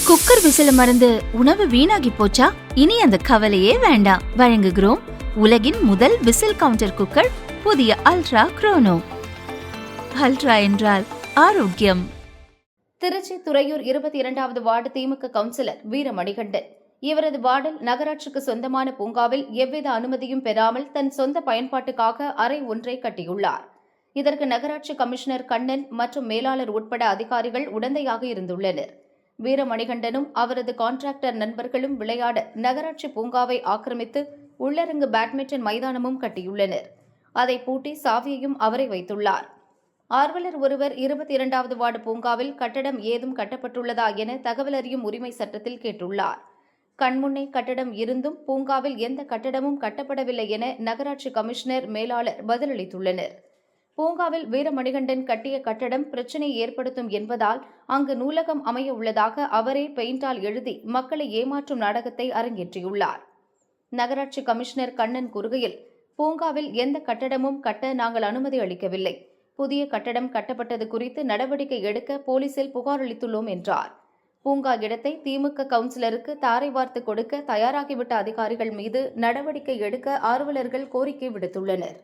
Cooker விசில மறந்து உணவு வீணாகி போச்சா? இனி அந்த கவலையே வேண்டாம். வழங்குகிறோம் உலகின் முதல் விசில் கவுண்டர் குக்கர், புதிய அல்ட்ரா குரோனோ. அல்ட்ரா என்றால் ஆரோக்கியம். திருச்சி துறையூர் 22வது வார்டு திமுக கவுன்சிலர் வீரமணிகண்டன். இவரது வார்டில் நகராட்சிக்கு சொந்தமான பூங்காவில் எவ்வித அனுமதியும் பெறாமல் தன் சொந்த பயன்பாட்டுக்காக அறை ஒன்றை கட்டியுள்ளார். இதற்கு நகராட்சி கமிஷனர் கண்ணன் மற்றும் மேலாளர் உட்பட அதிகாரிகள் உடந்தையாக இருந்துள்ளனர். வீரமணிகண்டனும் அவரது கான்ட்ராக்டர் நண்பர்களும் விளையாட நகராட்சி பூங்காவை ஆக்கிரமித்து உள்ளரங்கு பேட்மிண்டன் மைதானமும் கட்டியுள்ளனர். அதை பூட்டி சாவியையும் அவரை வைத்துள்ளார். ஆர்வலர் ஒருவர் 22வது வார்டு பூங்காவில் கட்டடம் ஏதும் கட்டப்பட்டுள்ளதா என தகவல் அறியும் உரிமை சட்டத்தில் கேட்டுள்ளார். கண்முன்னே கட்டடம் இருந்தும் பூங்காவில் எந்த கட்டடமும் கட்டப்படவில்லை என நகராட்சி கமிஷனர் மேலாளர் பதிலளித்துள்ளனர். பூங்காவில் வீரமணிகண்டன் கட்டிய கட்டடம் பிரச்சினை ஏற்படுத்தும் என்பதால் அங்கு நூலகம் அமைய உள்ளதாக அவரே பெயிண்டால் எழுதி மக்களை ஏமாற்றும் நாடகத்தை அரங்கேற்றியுள்ளார். நகராட்சி கமிஷனர் கண்ணன் கூறுகையில், பூங்காவில் எந்த கட்டடமும் கட்ட நாங்கள் அனுமதி அளிக்கவில்லை. புதிய கட்டடம் கட்டப்பட்டது குறித்து நடவடிக்கை எடுக்க போலீசில் புகார் அளித்துள்ளோம் என்றார். பூங்கா இடத்தை திமுக கவுன்சிலருக்கு தாரை வார்த்து கொடுக்க தயாராகிவிட்ட அதிகாரிகள் மீது நடவடிக்கை எடுக்க ஆர்வலர்கள் கோரிக்கை விடுத்துள்ளனர்.